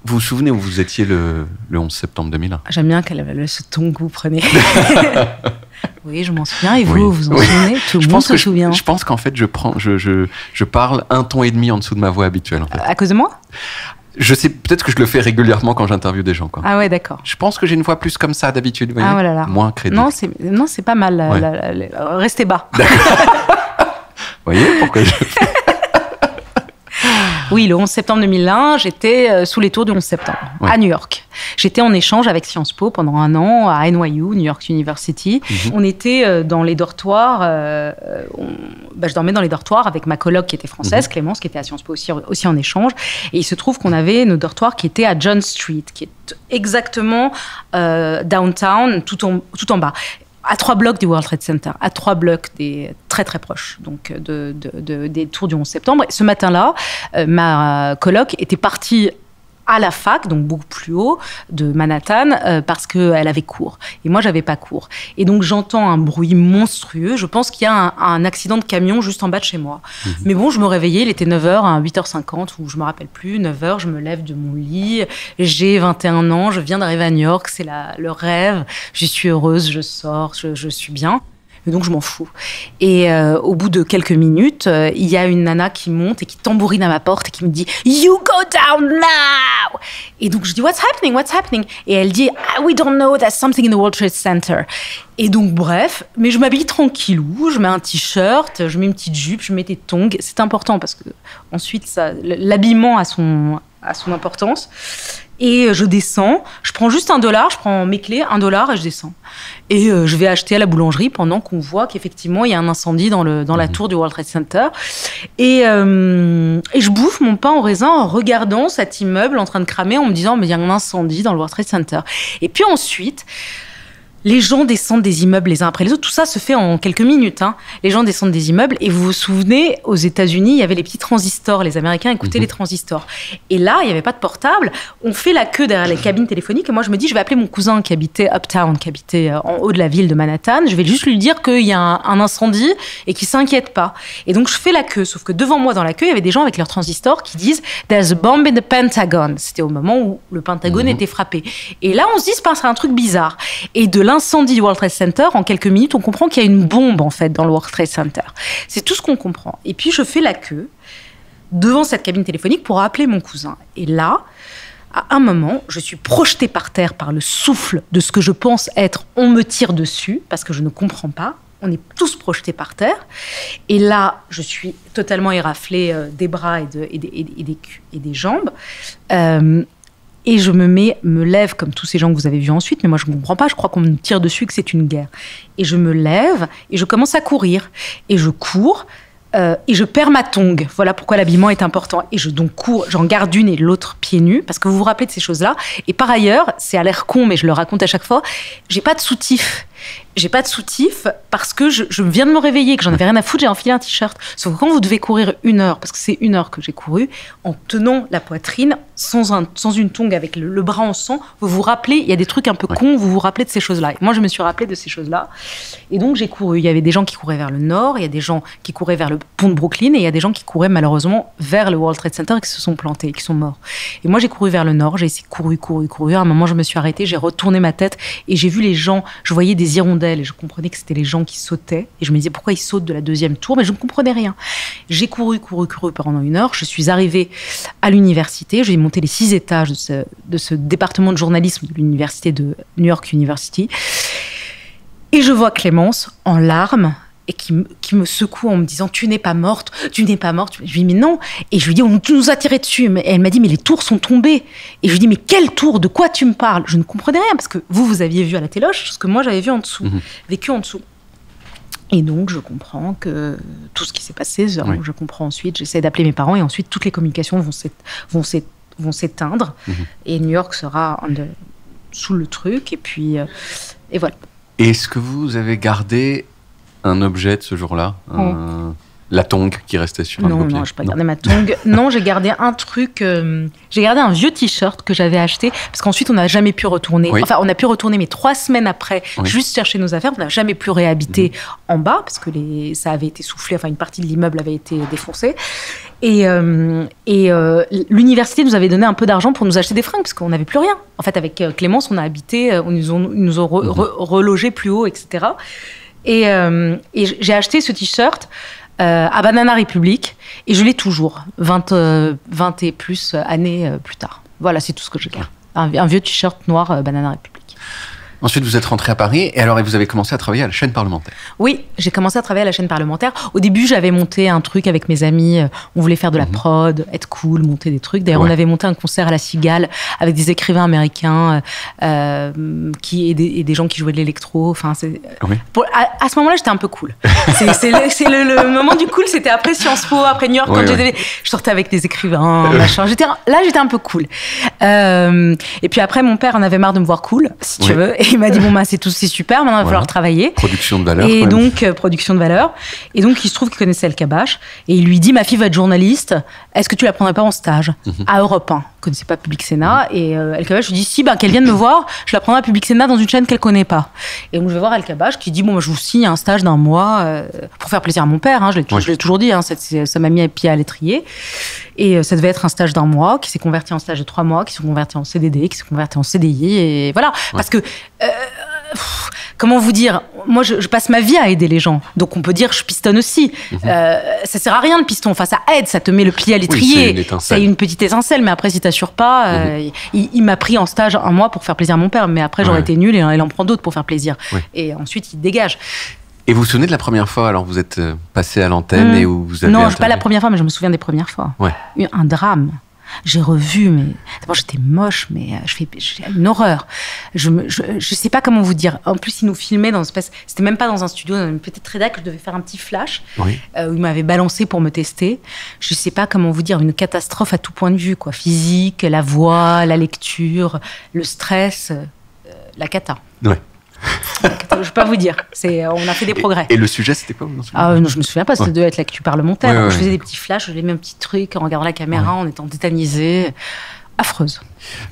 vous souvenez où vous étiez le 11 septembre 2001 ?
J'aime bien ce ton que vous prenez. Oui, je m'en souviens. Et vous, vous en souvenez ? Tout le monde se souvient.
Je pense qu'en fait, je parle un ton et demi en dessous de ma voix habituelle. En fait.
À cause de moi ?
Je sais, peut-être que je le fais régulièrement quand j'interviewe des gens. Quoi.
Ah ouais, d'accord.
Je pense que j'ai une voix plus comme ça d'habitude. Vous voyez,
ah voilà.
Moins crédible.
Non, c'est pas mal. Restez bas.
D'accord. Vous voyez pourquoi je...
Oui, le 11 septembre 2001, j'étais sous les tours du 11 septembre, à New York. J'étais en échange avec Sciences Po pendant 1 an à NYU, New York University. On était dans les dortoirs, je dormais dans les dortoirs avec ma coloc qui était française, Clémence, qui était à Sciences Po aussi en échange. Et il se trouve qu'on avait nos dortoirs qui étaient à John Street, qui est exactement downtown, tout en bas. À 3 blocs du World Trade Center, à 3 blocs très très proches donc des tours du 11 septembre. Et ce matin-là, ma coloc était partie à la fac, donc beaucoup plus haut, de Manhattan, parce qu'elle avait cours. Et moi, j'avais pas cours. Et donc, j'entends un bruit monstrueux. Je pense qu'il y a un accident de camion juste en bas de chez moi. Mais bon, je me réveillais, il était 9h à 8h50, ou je me rappelle plus, 9h, je me lève de mon lit, j'ai 21 ans, je viens d'arriver à New York, c'est le rêve, je suis heureuse, je sors, je suis bien. Et donc, je m'en fous. Et au bout de quelques minutes, il y a une nana qui monte et qui tambourine à ma porte et qui me dit « You go down now !» Et donc, je dis « What's happening ?» Et elle dit « We don't know, there's something in the World Trade Center. » Et donc, bref, mais je m'habille tranquillou, je mets un t-shirt, je mets une petite jupe, je mets des tongs. C'est important parce que ensuite, l'habillement a son importance. Et je descends, je prends juste $1, je prends mes clés, $1 et je descends. Et je vais acheter à la boulangerie pendant qu'on voit qu'effectivement, il y a un incendie dans la tour du World Trade Center. Et je bouffe mon pain au raisin en regardant cet immeuble en train de cramer, en me disant, mais il y a un incendie dans le World Trade Center. Et puis ensuite, les gens descendent des immeubles les uns après les autres. Tout ça se fait en quelques minutes. Les gens descendent des immeubles. Et vous vous souvenez, aux États-Unis, il y avait les petits transistors. Les Américains écoutaient les transistors. Et là, il n'y avait pas de portable. On fait la queue derrière les cabines téléphoniques. Et moi, je me dis, je vais appeler mon cousin qui habitait Uptown, qui habitait en haut de la ville de Manhattan. Je vais juste lui dire qu'il y a un incendie et qu'il ne s'inquiète pas. Et donc, je fais la queue. Sauf que devant moi, dans la queue, il y avait des gens avec leurs transistors qui disent « There's a bomb in the Pentagon ». C'était au moment où le Pentagone était frappé. Et là, on se dit, c'est un truc bizarre. Et de l'incendie du World Trade Center, en quelques minutes, on comprend qu'il y a une bombe, en fait, dans le World Trade Center. C'est tout ce qu'on comprend. Et puis, je fais la queue devant cette cabine téléphonique pour appeler mon cousin. Et là, à un moment, je suis projetée par terre par le souffle de ce que je pense être « on me tire dessus », parce que je ne comprends pas. On est tous projetés par terre. Et là, je suis totalement éraflée des bras et des jambes. Et je me lève comme tous ces gens que vous avez vus ensuite, mais moi je ne comprends pas, je crois qu'on me tire dessus, que c'est une guerre. Et je me lève et je commence à courir. Et je cours et je perds ma tongue. Voilà pourquoi l'habillement est important. Et je donc cours, j'en garde une et l'autre pieds nus, parce que vous vous rappelez de ces choses-là. Et par ailleurs, c'est à l'air con, mais je le raconte à chaque fois, j'ai pas de soutif. J'ai pas de soutif parce que je viens de me réveiller, que j'en avais rien à foutre, j'ai enfilé un t-shirt. Sauf que quand vous devez courir 1 heure, parce que c'est 1 heure que j'ai couru, en tenant la poitrine, sans une tongue, avec le bras en sang, vous vous rappelez, il y a des trucs un peu cons, vous vous rappelez de ces choses-là. Et moi, je me suis rappelée de ces choses-là. Et donc, j'ai couru. Il y avait des gens qui couraient vers le nord, il y a des gens qui couraient vers le pont de Brooklyn, et il y a des gens qui couraient malheureusement vers le World Trade Center et qui se sont plantés, et qui sont morts. Et moi, j'ai couru vers le nord, j'ai essayé de courir. À un moment, je me suis arrêtée, j'ai retourné ma tête, et j'ai vu les gens, je voyais des hirondelles, et je comprenais que c'était les gens qui sautaient. Et je me disais, pourquoi ils sautent de la 2e tour? Mais je ne comprenais rien. J'ai couru pendant 1 heure. Je suis arrivée à l'université. J'ai monté les 6 étages de ce département de journalisme de l'université de New York University. Et je vois Clémence en larmes et qui me secoue en me disant, tu n'es pas morte. Je lui dis, mais non. Et je lui dis, on nous a tiré dessus. Et elle m'a dit, mais les tours sont tombées. Et je lui dis, mais quelle tour? De quoi tu me parles? Je ne comprenais rien, parce que vous aviez vu à la téloche ce que moi j'avais vu en dessous, vécu en dessous. Et donc, je comprends que tout ce qui s'est passé, je comprends ensuite, j'essaie d'appeler mes parents, et ensuite, toutes les communications vont s'éteindre. Et New York sera sous le truc, et puis, et voilà.
Et est-ce que vous avez gardé un objet de ce jour-là, la tongue qui restait sur un de vos pieds?
Non, je n'ai pas gardé ma tongue. Non, j'ai gardé un truc. J'ai gardé un vieux t-shirt que j'avais acheté, parce qu'ensuite on n'a jamais pu retourner. Oui. Enfin, on a pu retourner, mais 3 semaines après, juste chercher nos affaires. On n'a jamais pu réhabiter en bas, parce que ça avait été soufflé. Enfin, une partie de l'immeuble avait été défoncée. Et l'université nous avait donné un peu d'argent pour nous acheter des fringues, parce qu'on n'avait plus rien. En fait, avec Clémence, on a habité, ils nous ont relogés plus haut, etc. Et j'ai acheté ce t-shirt à Banana Republic, et je l'ai toujours, 20 et plus années plus tard. Voilà, c'est tout ce que je garde. Un vieux t-shirt noir Banana Republic.
Ensuite, vous êtes rentré à Paris et alors vous avez commencé à travailler à la chaîne parlementaire.
Oui, j'ai commencé à travailler à la chaîne parlementaire. Au début, j'avais monté un truc avec mes amis. On voulait faire de la prod, être cool, monter des trucs. D'ailleurs, on avait monté un concert à la Cigale avec des écrivains américains et des gens qui jouaient de l'électro. Enfin, à ce moment-là, j'étais un peu cool. Le moment du cool, c'était après Sciences Po, après New York, quand je sortais avec des écrivains, machin. J'étais un peu cool. Et puis après, mon père en avait marre de me voir cool, si tu veux. Et il m'a dit, bon, bah, c'est super, maintenant il va falloir travailler.
Production de valeur.
Et donc, production de valeur. Et donc, il se trouve qu'il connaissait El Kabbach. Et il lui dit, ma fille va être journaliste, est-ce que tu la prendrais pas en stage à Europe 1? Il ne connaissait pas Public Sénat. Et El Kabbach lui dit, si, qu'elle vienne me voir, je la prendrai à Public Sénat dans une chaîne qu'elle ne connaît pas. Et donc, je vais voir El Kabbach qui dit, bon, je vous signe un stage d'1 mois pour faire plaisir à mon père. Je l'ai toujours dit, ça m'a mis un pied à l'étrier. Et ça devait être un stage d'1 mois qui s'est converti en stage de 3 mois, qui s'est converti en CDD, qui s'est converti en CDI. Et voilà. Parce que... comment vous dire, moi je passe ma vie à aider les gens, donc on peut dire je pistonne aussi. Ça sert à rien le piston, enfin ça aide, ça te met le pied à l'étrier, ça a une petite étincelle, mais après si t'assures pas, il m'a pris en stage 1 mois pour faire plaisir à mon père, mais après j'aurais été nulle et il en prend d'autres pour faire plaisir. Et ensuite il dégage.
Et vous vous souvenez de la première fois, alors vous êtes passé à l'antenne et où vous avez...
Non, pas la première fois, mais je me souviens des premières fois. Un drame. J'ai revu, mais d'abord j'étais moche, mais j'ai une horreur. Je sais pas comment vous dire. En plus, ils nous filmaient dans une espèce, c'était même pas dans un studio, dans une petite rédac, je devais faire un petit flash où ils m'avaient balancé pour me tester. Je sais pas comment vous dire, une catastrophe à tout point de vue, quoi. Physique, la voix, la lecture, le stress, la cata.
Ouais.
Je ne peux pas vous dire. On a fait des progrès.
Et le sujet, c'était quoi?
Non, je me souviens pas. C'était devait être l'actu parlementaire. Je faisais des petits flashs, je les mets un petit truc en regardant la caméra, en étant tétanisée. Affreuse.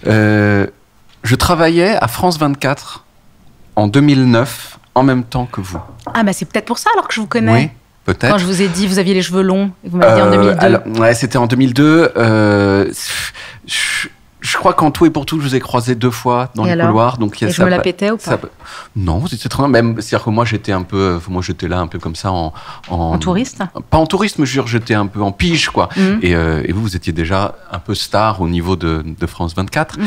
Je travaillais à France 24 en 2009, en même temps que vous.
Ah, bah c'est peut-être pour ça alors que je vous connais.
Oui, peut-être.
Quand je vous ai dit, vous aviez les cheveux longs, et vous m'avez dit en 2002.
Alors, c'était en 2002. Je crois qu'en tout et pour tout, je vous ai croisé 2 fois dans les couloirs. Donc,
et je me la pétais ou pas?
Non, c'était très bien. C'est-à-dire que moi, j'étais là un peu comme ça
en touriste.
Pas en touriste, mais j'étais un peu en pige, quoi. Et vous étiez déjà un peu star au niveau de France 24.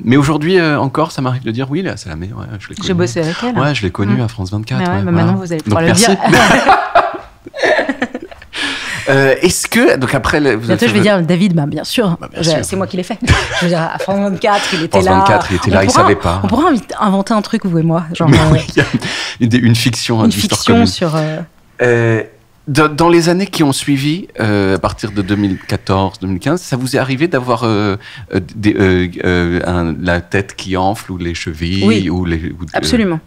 Mais aujourd'hui encore, ça m'arrive de dire oui, là, c'est la meilleure. Je l'ai connue.
J'ai bossé avec elle.
Ouais, je l'ai connue à France 24.
Maintenant, vous allez pouvoir le dire.
Est-ce que donc après
bientôt je vais dire David, bien sûr, c'est moi qui l'ai fait. Je veux dire, à France 24 il était là.
France 24 il était là, il savait pas.
On pourrait inventer un truc, vous et moi, genre
une fiction,
une fiction sur.
Dans les années qui ont suivi, à partir de 2014-2015, ça vous est arrivé d'avoir la tête qui enfle ou les chevilles ou les
absolument.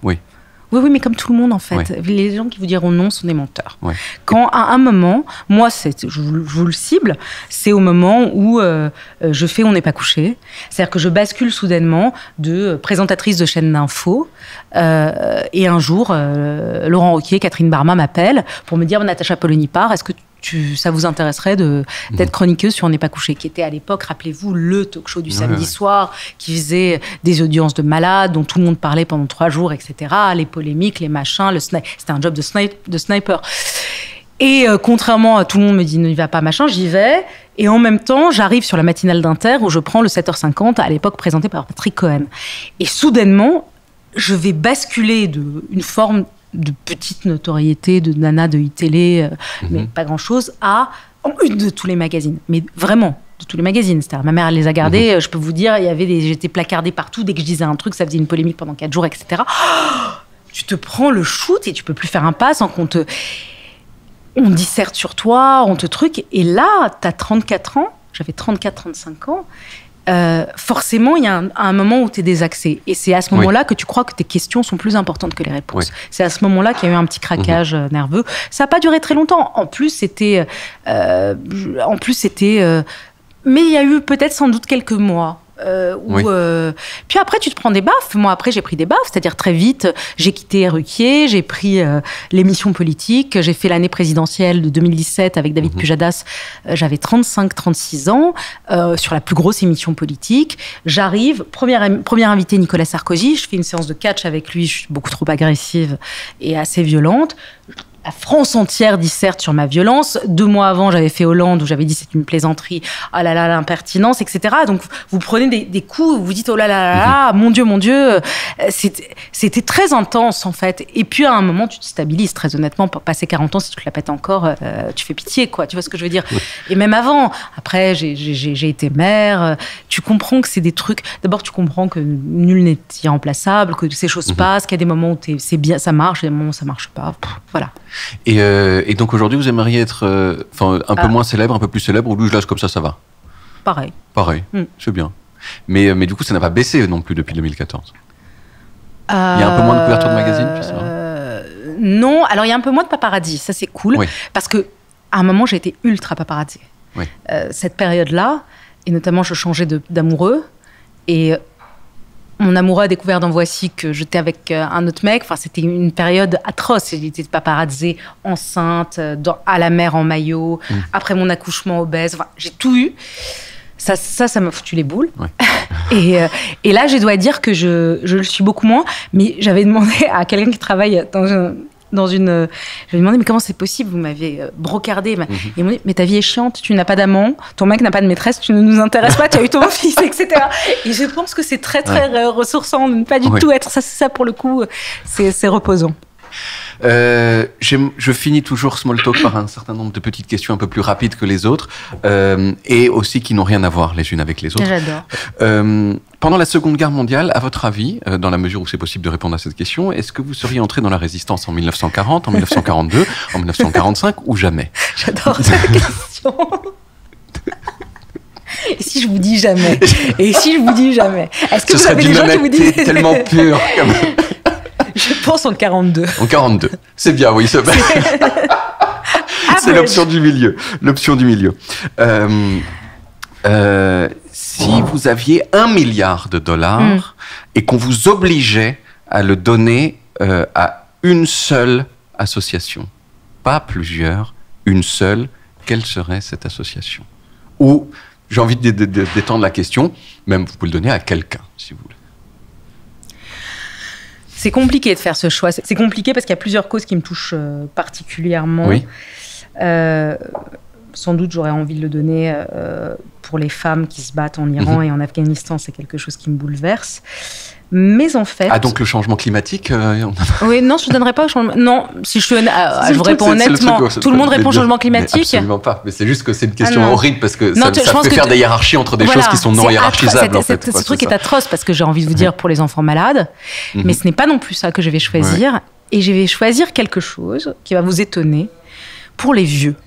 Oui, mais comme tout le monde, en fait. Les gens qui vous diront non sont des menteurs.
Ouais.
Quand, à un moment, moi, je vous le cible, c'est au moment où je fais On n'est pas couché. C'est-à-dire que je bascule soudainement de présentatrice de chaîne d'info. Et un jour, Laurent Wauquiez, Catherine Barma m'appellent pour me dire, Natacha Polony-Part, est-ce que ça vous intéresserait d'être chroniqueuse sur On n'est pas couché, qui était à l'époque, rappelez-vous, le talk-show du samedi soir, qui faisait des audiences de malades, dont tout le monde parlait pendant 3 jours, etc. Les polémiques, les machins, c'était un job de sniper. Et contrairement à tout le monde me dit n'y va pas, machin, j'y vais. Et en même temps, j'arrive sur la matinale d'Inter où je prends le 7h50, à l'époque présenté par Patrick Cohen. Et soudainement, je vais basculer d'une forme de petite notoriété, de nana de iTélé, mais pas grand-chose, à en une de tous les magazines. Mais vraiment, de tous les magazines. C'est-à-dire, ma mère, elle les a gardés. Je peux vous dire, j'étais placardée partout. Dès que je disais un truc, ça faisait une polémique pendant 4 jours, etc. Tu te prends le shoot et tu peux plus faire un pas sans qu'on te... On disserte sur toi, on te truc. Et là, t'as 34 ans. J'avais 34-35 ans. Forcément, il y a un moment où tu es désaxé. Et c'est à ce moment-là que tu crois que tes questions sont plus importantes que les réponses. C'est à ce moment-là qu'il y a eu un petit craquage nerveux. Ça n'a pas duré très longtemps. En plus, c'était... mais il y a eu peut-être sans doute quelques mois. Puis après, tu te prends des baffes. Moi, après, j'ai pris des baffes. C'est-à-dire, très vite, j'ai quitté Ruquier, j'ai pris l'émission politique. J'ai fait l'année présidentielle de 2017 avec David Pujadas. J'avais 35-36 ans, sur la plus grosse émission politique. J'arrive, première invitée, Nicolas Sarkozy. Je fais une séance de catch avec lui. Je suis beaucoup trop agressive et assez violente. la France entière disserte sur ma violence. 2 mois avant, j'avais fait Hollande où j'avais dit c'est une plaisanterie, ah là là, l'impertinence, etc. Donc vous prenez des coups, vous dites oh là là là là, mon Dieu, c'était très intense en fait. Et puis à un moment, tu te stabilises très honnêtement. Pour passer 40 ans, si tu te la pètes encore, tu fais pitié, quoi. Tu vois ce que je veux dire? Oui. Et même avant, après, j'ai été mère. Tu comprends que c'est des trucs. D'abord, tu comprends que nul n'est irremplaçable, que ces choses passent, qu'il y a des moments où c'est bien, ça marche, et des moments où ça marche pas. Voilà.
Et donc aujourd'hui, vous aimeriez être un peu moins célèbre, un peu plus célèbre, ou là, comme ça va?
Pareil.
C'est bien. Mais du coup, ça n'a pas baissé non plus depuis 2014. Il y a un peu moins de couverture de magazine, je sais pas.
Non, alors il y a un peu moins de paparazzi, ça c'est cool, parce que à un moment j'ai été ultra paparazzi. Cette période-là, et notamment je changeais d'amoureux, et mon amoureux a découvert dans Voici que j'étais avec un autre mec. Enfin, c'était une période atroce. J'étais paparazzée, enceinte, à la mer en maillot, après mon accouchement obèse. Enfin, j'ai tout eu. Ça m'a foutu les boules. Et là, je dois dire que je le suis beaucoup moins. Mais j'avais demandé à quelqu'un qui travaille dans une... Je lui ai demandé, mais comment c'est possible? Vous m'avez brocardé. Ils m'ont dit, mais ta vie est chiante, tu n'as pas d'amant, ton mec n'a pas de maîtresse, tu ne nous intéresses pas, tu as eu ton fils, etc. Et je pense que c'est très, très ressourçant de ne pas du tout être... Ça, pour le coup, c'est reposant.
Je finis toujours Small Talk par un certain nombre de petites questions un peu plus rapides que les autres, et aussi qui n'ont rien à voir les unes avec les autres.
J'adore.
Pendant la Seconde Guerre mondiale, à votre avis, dans la mesure où c'est possible de répondre à cette question, est-ce que vous seriez entré dans la résistance en 1940, en 1942, en 1945 ou jamais?
J'adore cette question. Et si je vous dis jamais? Et si je vous dis jamais? Est-ce que vous avez des gens qui vous disent...
tellement pure comme...
Je pense en 42.
En 42. C'est bien, oui. C'est l'option du milieu. L'option du milieu. Si vous aviez $1 milliard et qu'on vous obligeait à le donner à une seule association, pas plusieurs, une seule, quelle serait cette association? Ou, j'ai envie d'étendre la question, même vous pouvez le donner à quelqu'un, si vous voulez.
C'est compliqué de faire ce choix. C'est compliqué parce qu'il y a plusieurs causes qui me touchent particulièrement.
Oui.
Sans doute, j'aurais envie de le donner pour les femmes qui se battent en Iran et en Afghanistan. C'est quelque chose qui me bouleverse. Mais en fait...
Ah, donc le changement climatique
Oui, non, je ne donnerais pas au changement... Non, si je vous réponds honnêtement. Tout le monde répond changement climatique.
Absolument pas. Mais c'est juste que c'est une question horrible parce que ça fait faire des hiérarchies entre des choses qui sont non hiérarchisables.
Ce truc est atroce parce que j'ai envie de vous dire pour les enfants malades. Mais ce n'est pas non plus ça que je vais choisir. Et je vais choisir quelque chose qui va vous étonner pour les vieux.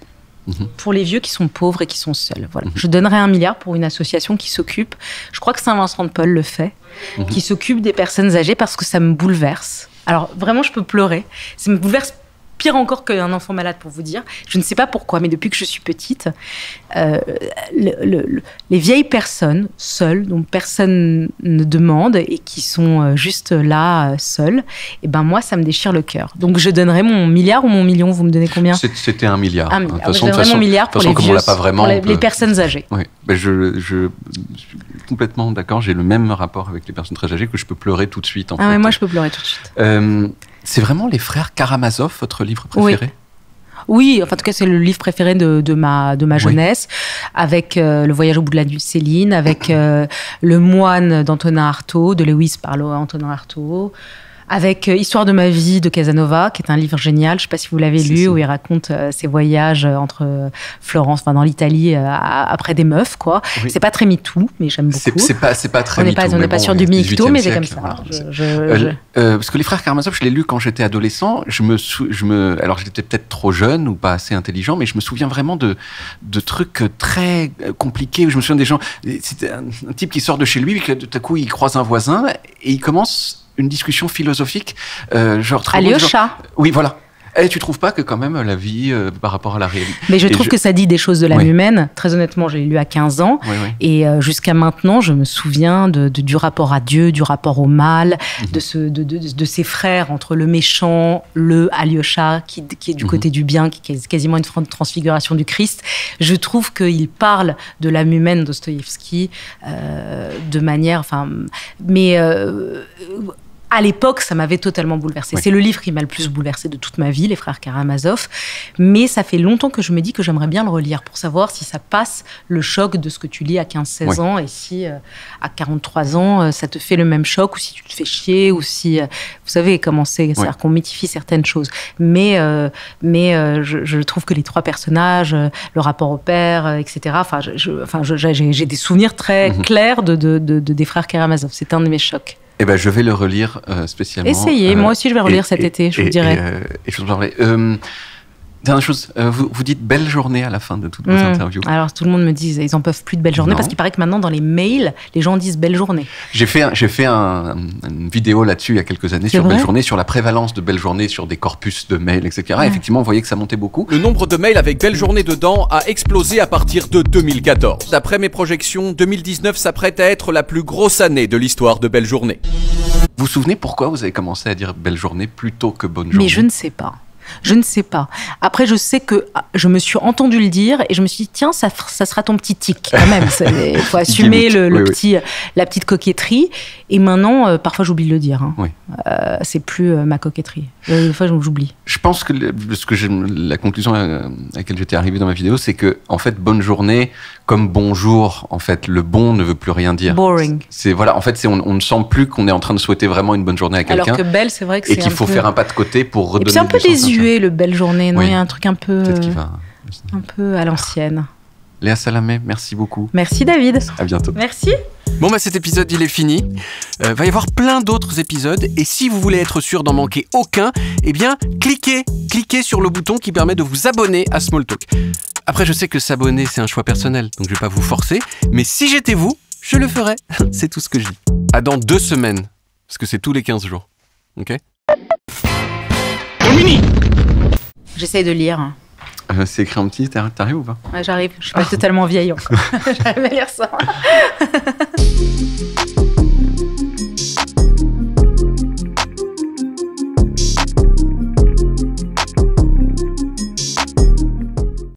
Pour les vieux qui sont pauvres et qui sont seuls. Voilà. Je donnerais $1 milliard pour une association qui s'occupe, je crois que Saint-Vincent-de-Paul le fait, qui s'occupe des personnes âgées parce que ça me bouleverse. Alors vraiment, je peux pleurer. Ça me bouleverse pire encore qu'un enfant malade, pour vous dire. Je ne sais pas pourquoi, mais depuis que je suis petite, les vieilles personnes seules, dont personne ne demande et qui sont juste là, seules, et ben moi, ça me déchire le cœur. Donc je donnerais mon milliard ou mon million. Vous me donnez combien?
C'était $1 milliard.
Je donnerais mon milliard pour les vieux, pour les personnes âgées.
Oui, ben je suis complètement d'accord. J'ai le même rapport avec les personnes très âgées que je peux pleurer tout de suite. En fait.
Ouais, moi, je peux pleurer tout de suite.
C'est vraiment Les Frères Karamazov, votre livre préféré?
Oui, enfin, en tout cas, c'est le livre préféré de ma jeunesse, avec Le Voyage au bout de la nuit de Céline, avec Le Moine d'Antonin Artaud, de Lewis par Antonin Artaud, avec Histoire de ma vie de Casanova, qui est un livre génial, je ne sais pas si vous l'avez lu, où il raconte ses voyages entre Florence, enfin dans l'italie, après des meufs, quoi. Oui. C'est pas très MeToo, mais j'aime beaucoup.
C'est pas très MeToo.
On n'est pas sur du MeToo, mais c'est comme ça.
Voilà. Parce que Les Frères Karamazov, je l'ai lu quand j'étais adolescent. Alors j'étais peut-être trop jeune ou pas assez intelligent, mais je me souviens vraiment de trucs très compliqués. Je me souviens des gens. C'était un type qui sort de chez lui, et que tout à coup il croise un voisin et il commence une discussion philosophique, genre très
Alyosha.
Oui, voilà. Et tu trouves pas que quand même la vie par rapport à la réalité...
Mais je trouve que ça dit des choses de l'âme humaine. Très honnêtement, je l'ai lu à 15 ans. Et jusqu'à maintenant, je me souviens du rapport à Dieu, du rapport au mal, de ses frères entre le méchant, le Alyosha, qui est du côté du bien, qui est quasiment une transfiguration du Christ. Je trouve qu'il parle de l'âme humaine, Dostoïevski, de manière... à l'époque, ça m'avait totalement bouleversée. Oui. C'est le livre qui m'a le plus bouleversée de toute ma vie, Les Frères Karamazov. Mais ça fait longtemps que je me dis que j'aimerais bien le relire pour savoir si ça passe le choc de ce que tu lis à 15-16 ans et si à 43 ans, ça te fait le même choc ou si tu te fais chier ou si... vous savez comment c'est, c'est-à-dire qu'on mythifie certaines choses. Mais je trouve que les 3 personnages, le rapport au père, etc. J'ai des souvenirs très clairs des Frères Karamazov. C'est un de mes chocs.
Eh ben, je vais le relire spécialement.
Essayez, moi aussi je vais le relire cet été, je vous dirai.
Et je vous en parlerai. Dernière chose, vous dites belle journée à la fin de toutes vos interviews.
Alors tout le monde me dit, ils en peuvent plus de belle journée parce qu'il paraît que maintenant dans les mails, les gens disent belle journée.
J'ai fait une vidéo là-dessus il y a quelques années sur belle journée, sur la prévalence de belle journée sur des corpus de mails, etc. Et effectivement, on voyait que ça montait beaucoup.
Le nombre de mails avec belle journée dedans a explosé à partir de 2014. D'après mes projections, 2019 s'apprête à être la plus grosse année de l'histoire de belle journée.
Vous vous souvenez pourquoi vous avez commencé à dire belle journée plutôt que bonne journée?
Mais je ne sais pas. Je ne sais pas. Après, je sais que je me suis entendu le dire et je me suis dit, tiens, ça sera ton petit tic quand même. Il faut assumer la petite coquetterie. Et maintenant, parfois, j'oublie de le dire. Hein. Oui. C'est plus ma coquetterie. Des fois, j'oublie.
Je pense que la conclusion à laquelle j'étais arrivé dans ma vidéo, c'est que, en fait, bonne journée, comme bonjour, en fait, le bon ne veut plus rien dire.
Boring.
En fait, on ne sent plus qu'on est en train de souhaiter vraiment une bonne journée à quelqu'un.
Alors que belle, c'est vrai que c'est
et qu'il faut faire un pas de côté pour redonner.
C'est un peu désuet, le belle journée. Non, il y a un truc un peu à l'ancienne.
Léa Salamé, merci beaucoup.
Merci David.
À bientôt.
Merci.
Bon, cet épisode, il est fini. Va y avoir plein d'autres épisodes. Et si vous voulez être sûr d'en manquer aucun, eh bien, cliquez sur le bouton qui permet de vous abonner à Smalltalk. Après, je sais que s'abonner, c'est un choix personnel, donc je vais pas vous forcer. Mais si j'étais vous, je le ferais. C'est tout ce que je dis. À dans 2 semaines. Parce que c'est tous les 15 jours. Ok ?
Domini !
J'essaye de lire.
C'est écrit en petit, t'arrives ou pas?
Ouais, j'arrive, je suis pas totalement vieille encore. J'arrive à lire ça.